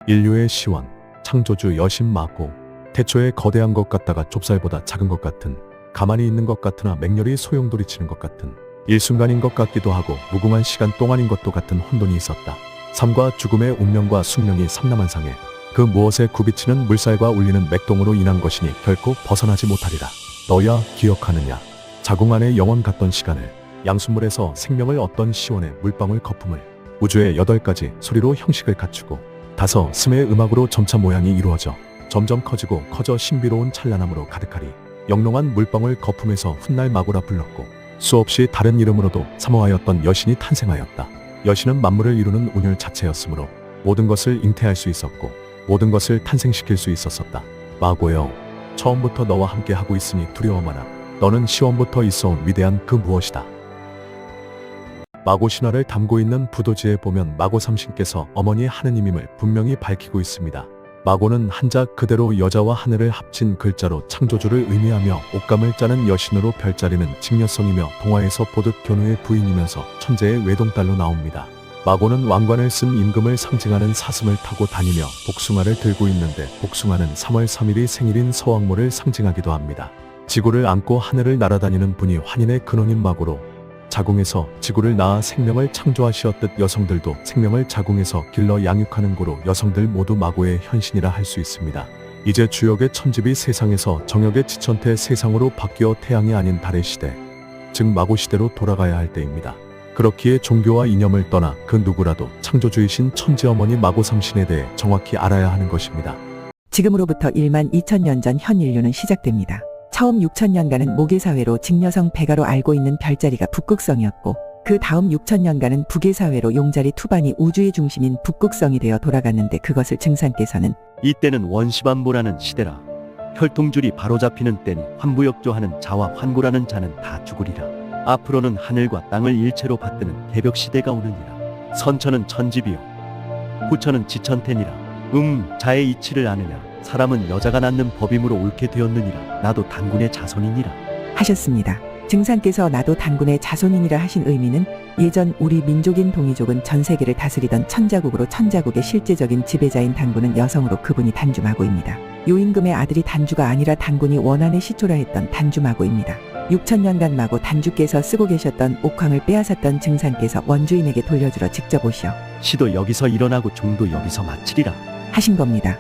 인류의 시원, 창조주 여신 마고. 태초에 거대한 것 같다가 좁쌀보다 작은 것 같은, 가만히 있는 것 같으나 맹렬히 소용돌이치는 것 같은, 일순간인 것 같기도 하고 무궁한 시간 동안인 것도 같은 혼돈이 있었다. 삶과 죽음의 운명과 숙명이 삼라만상에 그 무엇에 굽이치는 물살과 울리는 맥동으로 인한 것이니 결코 벗어나지 못하리라. 너야 기억하느냐? 자궁 안에 영원 같던 시간을, 양순물에서 생명을 얻던 시원의 물방울 거품을, 우주의 8가지 소리로 형식을 갖추고 다섯 스의 음악으로 점차 모양이 이루어져 점점 커지고 커져 신비로운 찬란함으로 가득하리. 영롱한 물방울 거품에서 훗날 마고라 불렀고 수없이 다른 이름으로도 사모하였던 여신이 탄생하였다. 여신은 만물을 이루는 운율 자체였으므로 모든 것을 잉태할 수 있었고 모든 것을 탄생시킬 수 있었었다. 마고여, 처음부터 너와 함께 하고 있으니 두려워 마라. 너는 시원부터 있어온 위대한 그 무엇이다. 마고 신화를 담고 있는 부도지에 보면 마고 삼신께서 어머니 하느님임을 분명히 밝히고 있습니다. 마고는 한자 그대로 여자와 하늘을 합친 글자로 창조주를 의미하며 옷감을 짜는 여신으로 별자리는 직녀성이며 동화에서 보듯 견우의 부인이면서 천재의 외동딸로 나옵니다. 마고는 왕관을 쓴 임금을 상징하는 사슴을 타고 다니며 복숭아를 들고 있는데 복숭아는 3월 3일이 생일인 서왕모를 상징하기도 합니다. 지구를 안고 하늘을 날아다니는 분이 환인의 근원인 마고로 자궁에서 지구를 낳아 생명을 창조하시었듯 여성들도 생명을 자궁에서 길러 양육하는 고로 여성들 모두 마고의 현신이라 할 수 있습니다. 이제 주역의 천집이 세상에서 정역의 지천태 세상으로 바뀌어 태양이 아닌 달의 시대, 즉 마고 시대로 돌아가야 할 때입니다. 그렇기에 종교와 이념을 떠나 그 누구라도 창조주이신 천지어머니 마고 삼신에 대해 정확히 알아야 하는 것입니다. 지금으로부터 1만 2천년 전 현 인류는 시작됩니다. 처음 6천년간은 모계사회로 직녀성 백아로 알고 있는 별자리가 북극성이었고 그 다음 6천년간은 북의사회로 용자리 투반이 우주의 중심인 북극성이 되어 돌아갔는데 그것을 증산께서는 이때는 원시반보라는 시대라. 혈통줄이 바로잡히는 때니 환부역조하는 자와 환고라는 자는 다 죽으리라. 앞으로는 하늘과 땅을 일체로 받드는 개벽시대가 오느니라. 선천은 천집이요 후천은 지천태니라. 자의 이치를 아느냐. 사람은 여자가 낳는 법임으로 옳게 되었느니라. 나도 단군의 자손이니라 하셨습니다. 증산께서 나도 단군의 자손이니라 하신 의미는 예전 우리 민족인 동이족은 전 세계를 다스리던 천자국으로 천자국의 실제적인 지배자인 단군은 여성으로 그분이 단주마고입니다. 요임금의 아들이 단주가 아니라 단군이 원한의 시초라 했던 단주마고입니다. 6천년간 마고 단주께서 쓰고 계셨던 옥황을 빼앗았던 증산께서 원주인에게 돌려주러 직접 오시어 시도 여기서 일어나고 종도 여기서 마치리라 하신 겁니다.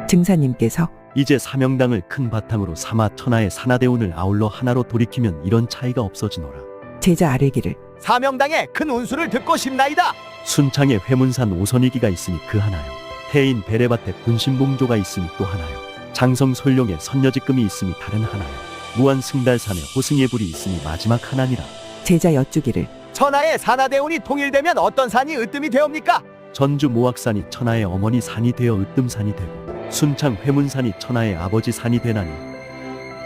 증사님께서 이제 사명당을 큰 바탕으로 삼아 천하의 산하대운을 아울러 하나로 돌이키면 이런 차이가 없어지노라. 제자 아뢰기를 사명당의 큰 운수를 듣고 싶나이다. 순창에 회문산 오선이기가 있으니 그 하나요. 태인 베레밭에 군신봉조가 있으니 또 하나요. 장성 솔룡에 선녀직금이 있으니 다른 하나요. 무안 승달산에 호승의 불이 있으니 마지막 하나니라. 제자 여쭈기를 천하의 산하대운이 통일되면 어떤 산이 으뜸이 되옵니까? 전주 모악산이 천하의 어머니 산이 되어 으뜸산이 되고 순창 회문산이 천하의 아버지 산이 되나니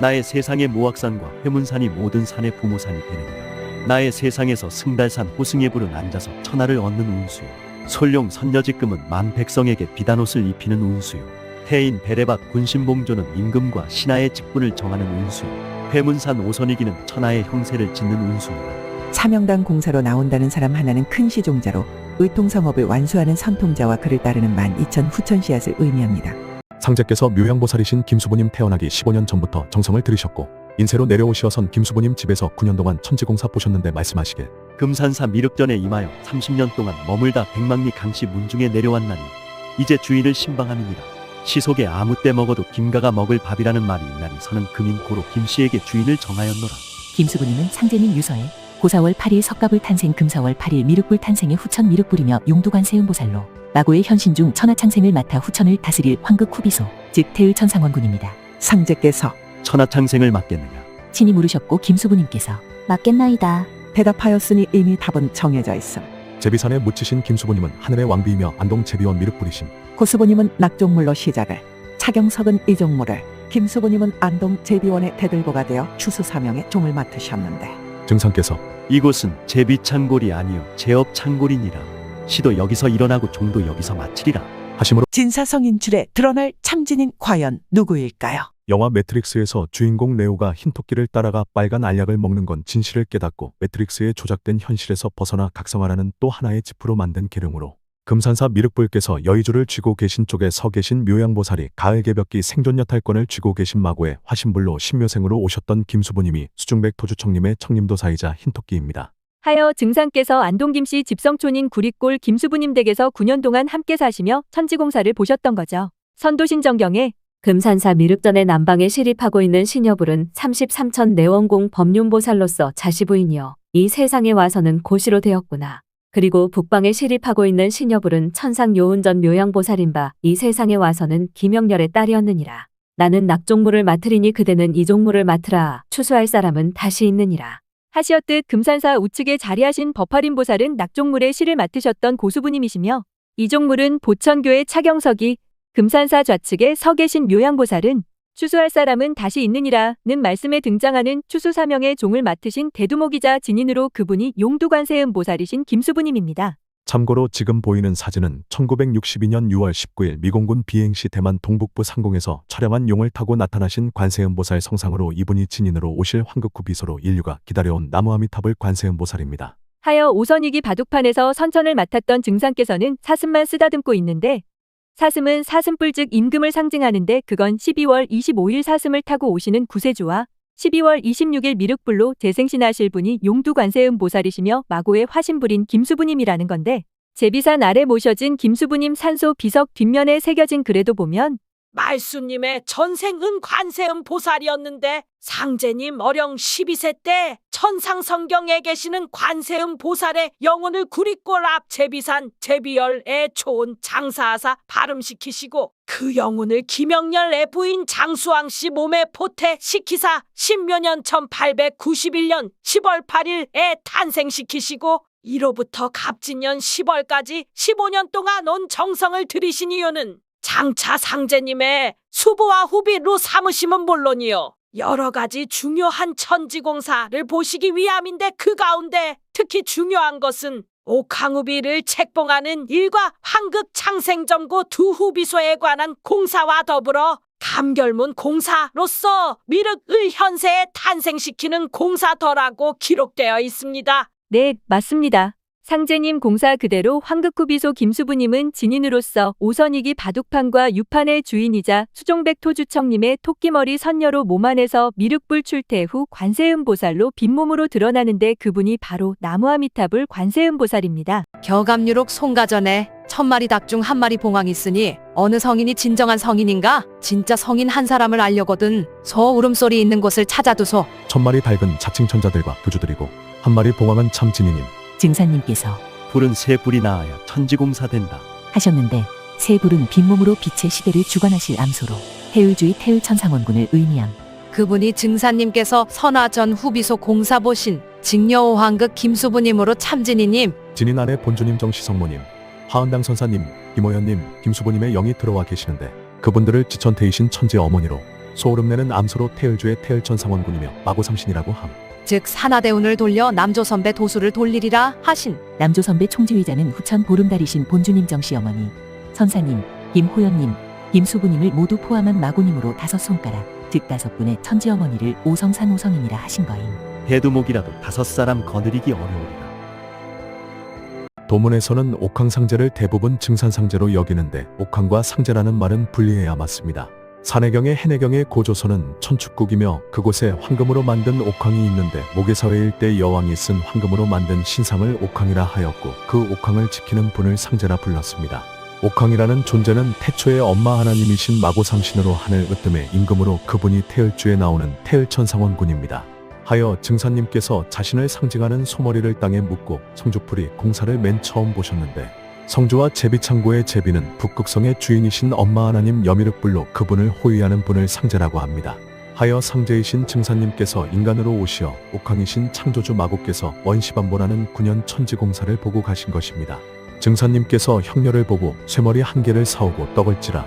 나의 세상의 모악산과 회문산이 모든 산의 부모산이 되느니라. 나의 세상에서 승달산 호승의 불은 앉아서 천하를 얻는 운수요. 솔룡 선녀직금은 만 백성에게 비단옷을 입히는 운수요. 태인 베레밭 군신봉조는 임금과 신하의 직분을 정하는 운수요. 회문산 오선이기는 천하의 형세를 짓는 운수니라. 사명당 공사로 나온다는 사람 하나는 큰 시종자로 의통성업을 완수하는 선통자와 그를 따르는 12,000 후천 씨앗을 의미합니다. 상제께서 묘양보살이신 김수보님 태어나기 15년 전부터 정성을 들이셨고 인세로 내려오시어선 김수보님 집에서 9년 동안 천지공사 보셨는데 말씀하시길 금산사 미륵전에 임하여 30년 동안 머물다 백망리 강씨 문중에 내려왔나니 이제 주인을 신방함이니라. 시속에 아무 때 먹어도 김가가 먹을 밥이라는 말이 있나니 서는 금인 고로 김씨에게 주인을 정하였노라. 김수부님은 상제님 유서에 고사월 8일 석가불 탄생 금사월 8일 미륵불 탄생의 후천 미륵불이며 용두관 세음보살로 마고의 현신 중 천하창생을 맡아 후천을 다스릴 황극 후비소 즉 태의 천상원군입니다. 상제께서 천하창생을 맡겠느냐. 친히 물으셨고 김수부님께서 맞겠나이다. 대답하였으니 이미 답은 정해져 있음. 제비산에 묻히신 김수보님은 하늘의 왕비이며 안동 제비원 미륵불이심. 고수보님은 낙종물로 시작을, 차경석은 이종물을, 김수보님은 안동 제비원의 대들보가 되어 추수사명의 종을 맡으셨는데 증상께서 이곳은 제비창골이 아니요 제업창골이니라. 시도 여기서 일어나고 종도 여기서 마치리라 하심으로 진사성인출에 드러날 참진인 과연 누구일까요? 영화 매트릭스에서 주인공 레오가 흰토끼를 따라가 빨간 알약을 먹는 건 진실을 깨닫고 매트릭스에 조작된 현실에서 벗어나 각성하라는 또 하나의 지프로 만든 계룡으로 그 금산사 미륵불께서 여의주를 쥐고 계신 쪽에 서 계신 묘양보살이 가을개벽기 생존여탈권을 쥐고 계신 마고의 화신불로 신묘생으로 오셨던 김수부님이 수중백 토주청님의 청림도사이자 흰토끼입니다. 하여 증상께서 안동김씨 집성촌인 구리골 김수부님 댁에서 9년 동안 함께 사시며 천지공사를 보셨던 거죠. 선도신정경에 금산사 미륵전의 남방에 시립하고 있는 시녀불은 33천 내원공 법륜보살로서 자시부인이여 이 세상에 와서는 고시로 되었구나. 그리고 북방에 시립하고 있는 시녀불은 천상 요운전 묘양보살인 바 이 세상에 와서는 김영렬의 딸이었느니라. 나는 낙종무를 맡으리니 그대는 이종무를 맡으라. 추수할 사람은 다시 있느니라. 하시었듯 금산사 우측에 자리하신 법화림보살은 낙종물의 시를 맡으셨던 고수부님이시며 이종물은 보천교의 차경석이 금산사 좌측에 서 계신 묘양보살은 추수할 사람은 다시 있느니라는 말씀에 등장하는 추수사명의 종을 맡으신 대두목이자 진인으로 그분이 용두관세음보살이신 김수부님입니다. 참고로 지금 보이는 사진은 1962년 6월 19일 미공군 비행시 대만 동북부 상공에서 촬영한 용을 타고 나타나신 관세음보살 성상으로 이분이 진인으로 오실 황극후 비소로 인류가 기다려온 나무아미타불 관세음보살입니다. 하여 오선이기 바둑판에서 선천을 맡았던 증상께서는 사슴만 쓰다듬고 있는데 사슴은 사슴뿔 즉 임금을 상징하는데 그건 12월 25일 사슴을 타고 오시는 구세주와 12월 26일 미륵불로 재생신하실 분이 용두관세음보살이시며 마고의 화신불인 김수부님이라는 건데 제비산 아래 모셔진 김수부님 산소 비석 뒷면에 새겨진 글에도 보면 말수님의 전생은 관세음 보살이었는데 상제님 어령 12세 때 천상성경에 계시는 관세음 보살의 영혼을 구리골 앞 제비산 제비열에 초온 장사하사 발음시키시고 그 영혼을 김영렬의 부인 장수왕 씨 몸에 포태시키사 신묘년 1891년 10월 8일에 탄생시키시고 이로부터 갑진년 10월까지 15년 동안 온 정성을 들이신 이유는 장차 상제님의 수부와 후비로 삼으심은 물론이요 여러 가지 중요한 천지공사를 보시기 위함인데 그 가운데 특히 중요한 것은 옥황후비를 책봉하는 일과 황극 창생점고 두 후비소에 관한 공사와 더불어 감결문 공사로서 미륵을 현세에 탄생시키는 공사더라고 기록되어 있습니다. 네, 맞습니다. 상제님 공사 그대로 황극후비소 김수부님은 진인으로서 오선이기 바둑판과 유판의 주인이자 수종백 토주청님의 토끼머리 선녀로 몸 안에서 미륵불 출퇴 후 관세음보살로 빈몸으로 드러나는데 그분이 바로 나무아미타불 관세음보살입니다. 겨감유록 송가전에 1000마리 닭 중 1마리 봉황이 있으니 어느 성인이 진정한 성인인가? 진짜 성인 한 사람을 알려거든 소 울음소리 있는 곳을 찾아두소. 1000마리 닭은 자칭천자들과 교주들이고 1마리 봉황은 참 진인임. 증사님께서 불은 새 불이 나아야 천지공사된다. 하셨는데 새 불은 빈몸으로 빛의 시대를 주관하실 암소로 태을주의 태을천상원군을 의미함. 그분이 증사님께서 선화전 후비소 공사보신 직녀오 황극 김수부님으로 참진이님. 진인 아래 본주님 정시성모님, 화은당 선사님, 김호연님, 김수부님의 영이 들어와 계시는데 그분들을 지천태이신 천재 어머니로 소울음내는 암소로 태을주의 태을천상원군이며 마고삼신이라고 함. 즉 산하대운을 돌려 남조선배 도수를 돌리리라 하신. 남조선배 총지휘자는 후천 보름달이신 본주님 정시어머니, 선사님, 김호연님, 김수부님을 모두 포함한 마고님으로 5손가락, 즉 5분의 천지어머니를 오성산오성인이라 하신 거임. 대두목이라도 5사람 거느리기 어려우리라. 도문에서는 옥황상제를 대부분 증산상제로 여기는데 옥황과 상제라는 말은 분리해야 맞습니다. 산해경의 해내경의 고조선은 천축국이며 그곳에 황금으로 만든 옥황이 있는데 모계사회 일대 여왕이 쓴 황금으로 만든 신상을 옥황이라 하였고 그 옥황을 지키는 분을 상제라 불렀습니다. 옥황이라는 존재는 태초의 엄마 하나님이신 마고삼신으로 하늘 으뜸의 임금으로 그분이 태을주에 나오는 태을천상원군입니다. 하여 증사님께서 자신을 상징하는 소머리를 땅에 묻고 성주풀이 공사를 맨 처음 보셨는데 성주와 제비창고의 제비는 북극성의 주인이신 엄마 하나님 여미륵불로 그분을 호위하는 분을 상제라고 합니다. 하여 상제이신 증사님께서 인간으로 오시어 옥황이신 창조주 마고께서 원시반보라는 9년 천지공사를 보고 가신 것입니다. 증사님께서 형녀를 보고 쇠머리 1개를 사오고 떡을 찌라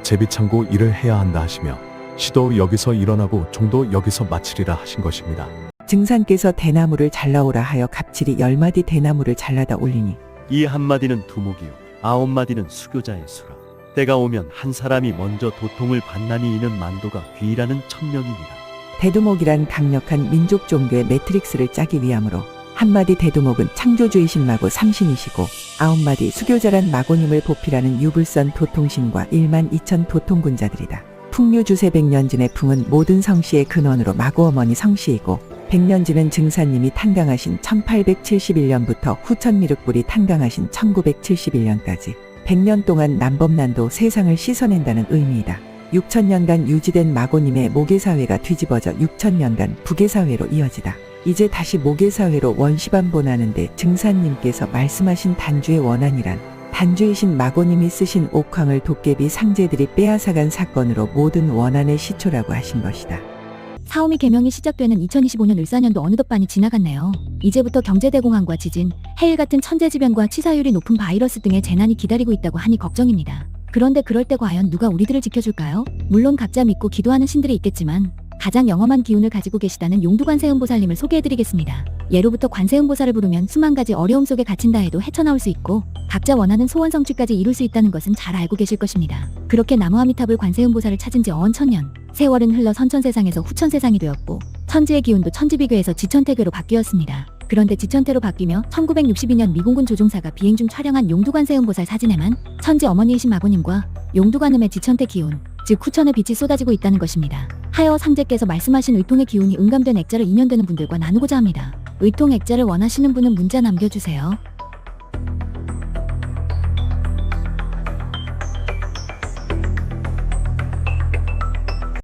제비창고 일을 해야 한다 하시며 시도 여기서 일어나고 종도 여기서 마치리라 하신 것입니다. 증상께서 대나무를 잘라오라 하여 갑질이 10마디 대나무를 잘라다 올리니 이 한마디는 두목이요 9마디는 수교자의 수라. 때가 오면 한 사람이 먼저 도통을 받나니 이는 만도가 귀라는 천명이니라. 대두목이란 강력한 민족 종교의 매트릭스를 짜기 위함으로 한마디 대두목은 창조주이신 마고 삼신이시고 9마디 수교자란 마고님을 보필하는 유불선 도통신과 1만 2천 도통군자들이다. 풍류주세 백년진의 풍은 모든 성씨의 근원으로 마고 어머니 성씨이고 백년진은 증사님이 탄강하신 1871년부터 후천미륵불이 탄강하신 1971년까지 100년 동안 남범난도 세상을 씻어낸다는 의미이다. 6천년간 유지된 마고님의 모계사회가 뒤집어져 6천년간 부계사회로 이어지다. 이제 다시 모계사회로 원시반본하는데 증사님께서 말씀하신 단주의 원한이란 단주이신 마고님이 쓰신 옥황을 도깨비 상제들이 빼앗아간 사건으로 모든 원한의 시초라고 하신 것이다. 사오미 개명이 시작되는 2025년 을사년도 어느덧 반이 지나갔네요. 이제부터 경제대공황과 지진, 해일 같은 천재지변과 치사율이 높은 바이러스 등의 재난이 기다리고 있다고 하니 걱정입니다. 그런데 그럴 때 과연 누가 우리들을 지켜줄까요? 물론 각자 믿고 기도하는 신들이 있겠지만 가장 영험한 기운을 가지고 계시다는 용두관세음보살님을 소개해드리겠습니다. 예로부터 관세음보살을 부르면 수만 가지 어려움 속에 갇힌다 해도 헤쳐나올 수 있고 각자 원하는 소원 성취까지 이룰 수 있다는 것은 잘 알고 계실 것입니다. 그렇게 나무아미탑을 관세음보살을 찾은 지 어언천년, 세월은 흘러 선천세상에서 후천세상이 되었고 천지의 기운도 천지비교에서 지천태교로 바뀌었습니다. 그런데 지천태로 바뀌며 1962년 미공군 조종사가 비행 중 촬영한 용두관세음보살 사진에만 천지 어머니이신 마고님과 용두관음의 지천태 기운, 즉 후천의 빛이 쏟아지고 있다는 것입니다. 하여 상제께서 말씀하신 의통의 기운이 응감된 액자를 인연되는 분들과 나누고자 합니다. 의통 액자를 원하시는 분은 문자 남겨주세요.